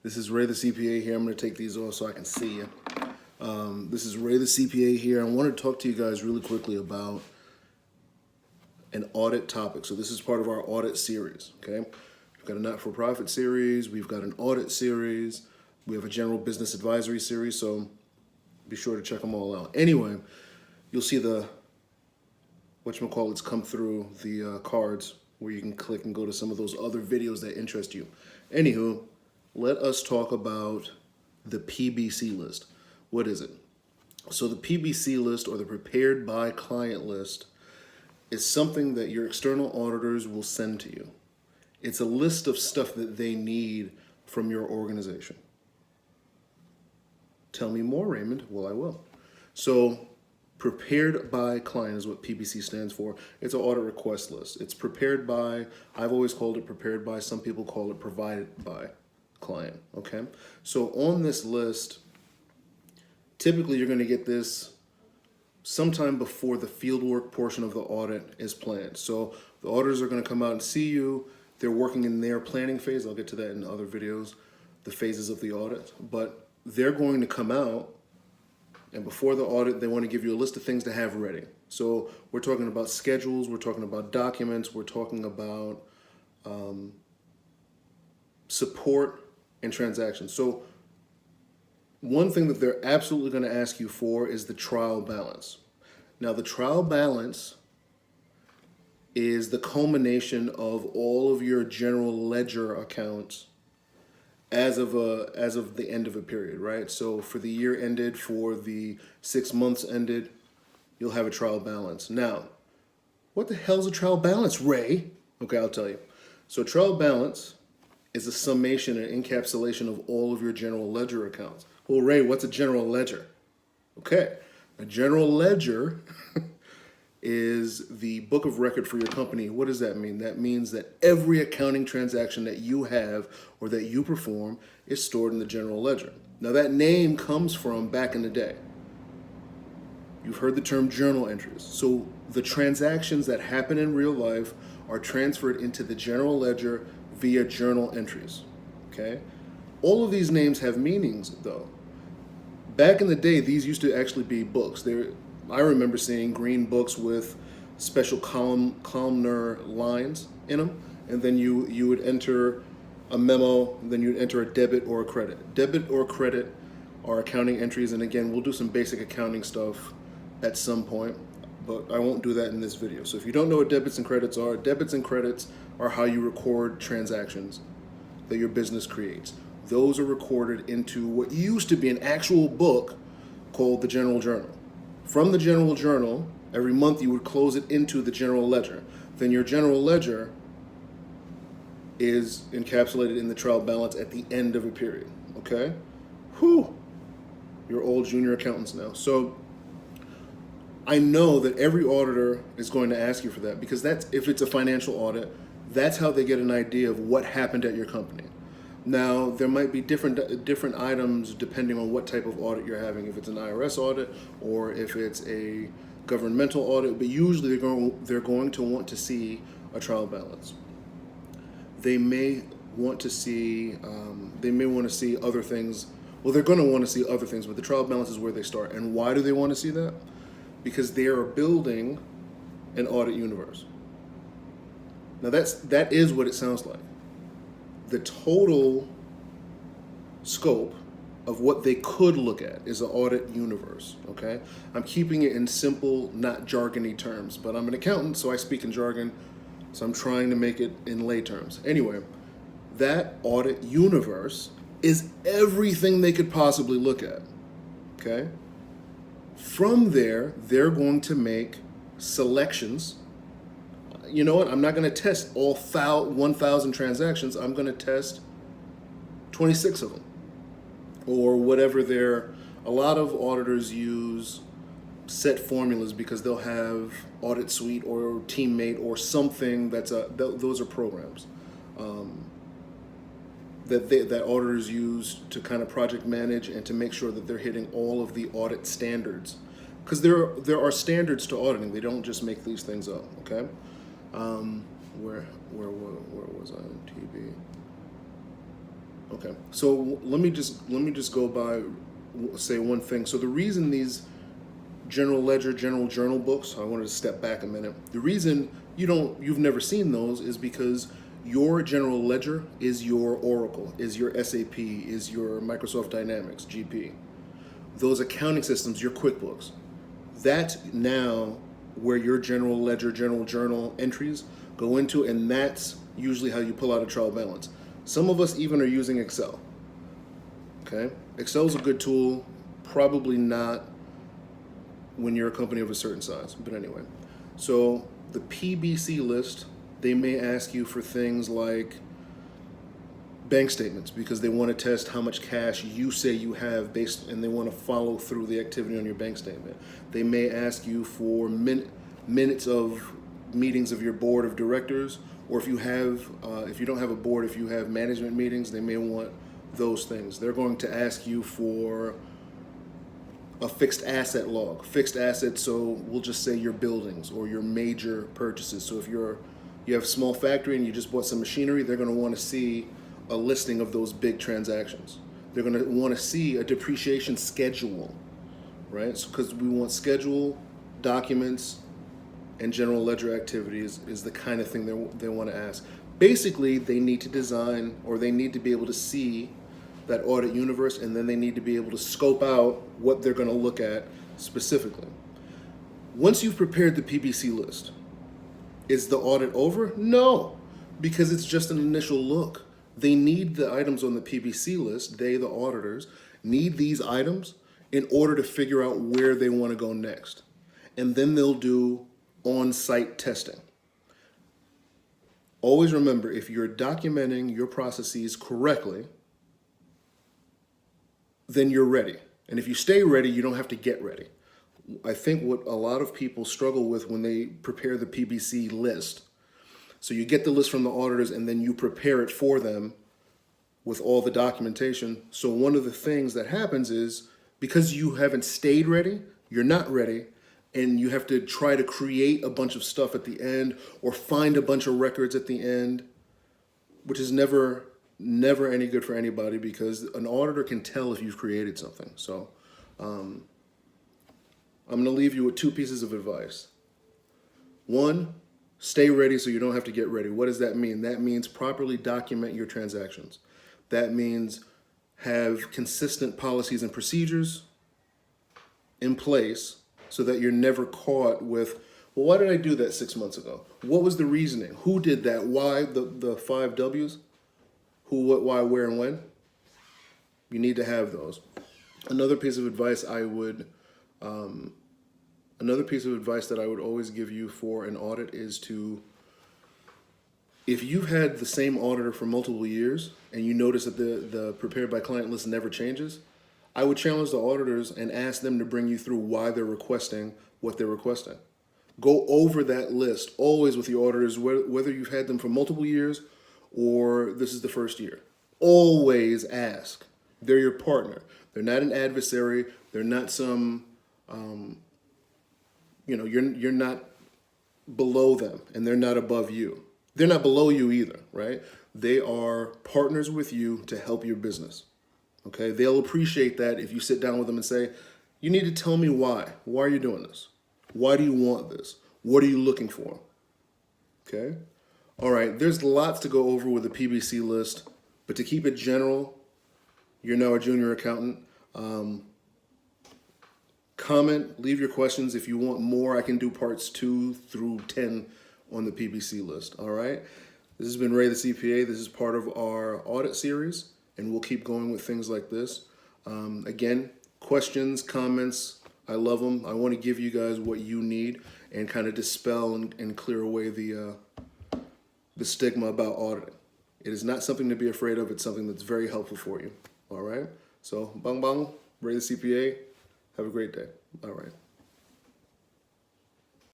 This is Ray the CPA here. I'm going to take these off so I can see you. This is Ray the CPA here. I want to talk to you guys really quickly about an audit topic. So this is part of our audit series, okay? We've got a not-for-profit series. We've got an audit series. We have a general business advisory series, so be sure to check them all out. Anyway, you'll see the whatchamacallits come through the cards where you can click and go to some of those other videos that interest you. Anywho, let us talk about the PBC list. What is it? So the PBC list, or the prepared by client list, is something that your external auditors will send to you. It's a list of stuff that they need from your organization. Tell me more, Raymond. Well, I will. So prepared by client is what PBC stands for. It's an audit request list. It's prepared by, I've always called it prepared by, some people call it provided by client, okay? So on this list, typically you're going to get this sometime before the fieldwork portion of the audit is planned. So the auditors are going to come out and see you. They're working in their planning phase. I'll get to that in other videos, the phases of the audit. But they're going to come out, and before the audit, they want to give you a list of things to have ready. So we're talking about schedules, we're talking about documents, we're talking about support and transactions. So one thing that they're absolutely going to ask you for is the trial balance. Now, the trial balance is the culmination of all of your general ledger accounts as of the end of a period, right? So for the year ended, for the 6 months ended, you'll have a trial balance. Now, what the hell's a trial balance, Ray? Okay, I'll tell you. So trial balance is a summation and encapsulation of all of your general ledger accounts. Well, Ray, what's a general ledger? Okay, a general ledger is the book of record for your company. What does that mean? That means that every accounting transaction that you have or that you perform is stored in the general ledger. Now, that name comes from back in the day. You've heard the term journal entries. So the transactions that happen in real life are transferred into the general ledger via journal entries, okay? All of these names have meanings, though. Back in the day, these used to actually be books. I remember seeing green books with special columnar lines in them, and then you would enter a memo, and then you'd enter a debit or a credit. Debit or credit are accounting entries, and again, we'll do some basic accounting stuff at some point, but I won't do that in this video. So if you don't know what debits and credits are how you record transactions that your business creates. Those are recorded into what used to be an actual book called the General Journal. From the General Journal, every month you would close it into the General Ledger. Then your General Ledger is encapsulated in the trial balance at the end of a period, okay? Whew, you're all junior accountants now. So I know that every auditor is going to ask you for that, because that's, if it's a financial audit, that's how they get an idea of what happened at your company. Now, there might be different items depending on what type of audit you're having, if it's an IRS audit or if it's a governmental audit, but usually they're going to want to see a trial balance. They may want to see other things. Well, they're going to want to see other things, but the trial balance is where they start. And why do they want to see that? Because they are building an audit universe. Now, that is what it sounds like. The total scope of what they could look at is an audit universe, okay? I'm keeping it in simple, not jargony terms, but I'm an accountant, so I speak in jargon, so I'm trying to make it in lay terms. Anyway, that audit universe is everything they could possibly look at, okay? From there, they're going to make selections. You know what? I'm not going to test all 1,000 transactions. I'm going to test 26 of them, or whatever a lot of auditors use set formulas because they'll have Audit Suite or Teammate or something those are programs that auditors use to kind of project manage and to make sure that they're hitting all of the audit standards. Because there are standards to auditing. They don't just make these things up, okay? Where was I in TB? Okay, so let me just go by say one thing. So the reason these general ledger, general journal books, I wanted to step back a minute. The reason you've never seen those is because your general ledger is your Oracle, is your SAP, is your Microsoft Dynamics GP. Those accounting systems, your QuickBooks. That's now where your general ledger, general journal entries go into, and that's usually how you pull out a trial balance. Some of us even are using Excel. Okay, Excel's a good tool, probably not when you're a company of a certain size, but anyway. So the PBC list, they may ask you for things like bank statements because they want to test how much cash you say you have based, and they want to follow through the activity on your bank statement. They may ask you for minutes of meetings of your board of directors, or if you don't have a board, if you have management meetings, they may want those things. They're going to ask you for a fixed asset log. Fixed assets, so we'll just say your buildings or your major purchases. So if you have a small factory and you just bought some machinery, they're going to want to see a listing of those big transactions. They're going to want to see a depreciation schedule, right? So because we want schedule, documents, and general ledger activities is the kind of thing they want to ask. Basically, they need to design, or they need to be able to see that audit universe, and then they need to be able to scope out what they're going to look at specifically. Once you've prepared the PBC list, is the audit over? No, because it's just an initial look. They need the items on the PBC list, they, the auditors, need these items in order to figure out where they want to go next. And then they'll do on-site testing. Always remember, if you're documenting your processes correctly, then you're ready. And if you stay ready, you don't have to get ready. I think what a lot of people struggle with when they prepare the PBC list, so you get the list from the auditors and then you prepare it for them with all the documentation. So one of the things that happens is, because you haven't stayed ready, you're not ready, and you have to try to create a bunch of stuff at the end or find a bunch of records at the end, which is never any good for anybody, because an auditor can tell if you've created something. So I'm going to leave you with two pieces of advice. One, stay ready so you don't have to get ready. What does that mean? That means properly document your transactions. That means have consistent policies and procedures in place so that you're never caught with, well, why did I do that 6 months ago? What was the reasoning? Who did that? Why? The 5 W's? Who, what, why, where, and when? You need to have those. Another piece of advice that I would always give you for an audit is to, if you've had the same auditor for multiple years and you notice that the prepared by client list never changes, I would challenge the auditors and ask them to bring you through why they're requesting what they're requesting. Go over that list always with the auditors, whether you've had them for multiple years or this is the first year. Always ask. They're your partner. They're not an adversary. They're not some, you're not below them and they're not above you. They're not below you either, right? They are partners with you to help your business. Okay, they'll appreciate that if you sit down with them and say, you need to tell me why. Why are you doing this? Why do you want this? What are you looking for? Okay, all right, there's lots to go over with the PBC list, but to keep it general, you're now a junior accountant. Comment, leave your questions. If you want more, I can do parts 2 through 10 on the PBC list, all right? This has been Ray the CPA. This is part of our audit series, and we'll keep going with things like this. Again, questions, comments, I love them. I want to give you guys what you need and kind of dispel and clear away the stigma about auditing. It is not something to be afraid of. It's something that's very helpful for you, all right? So, bang bang, Ray the CPA. Have a great day. All right.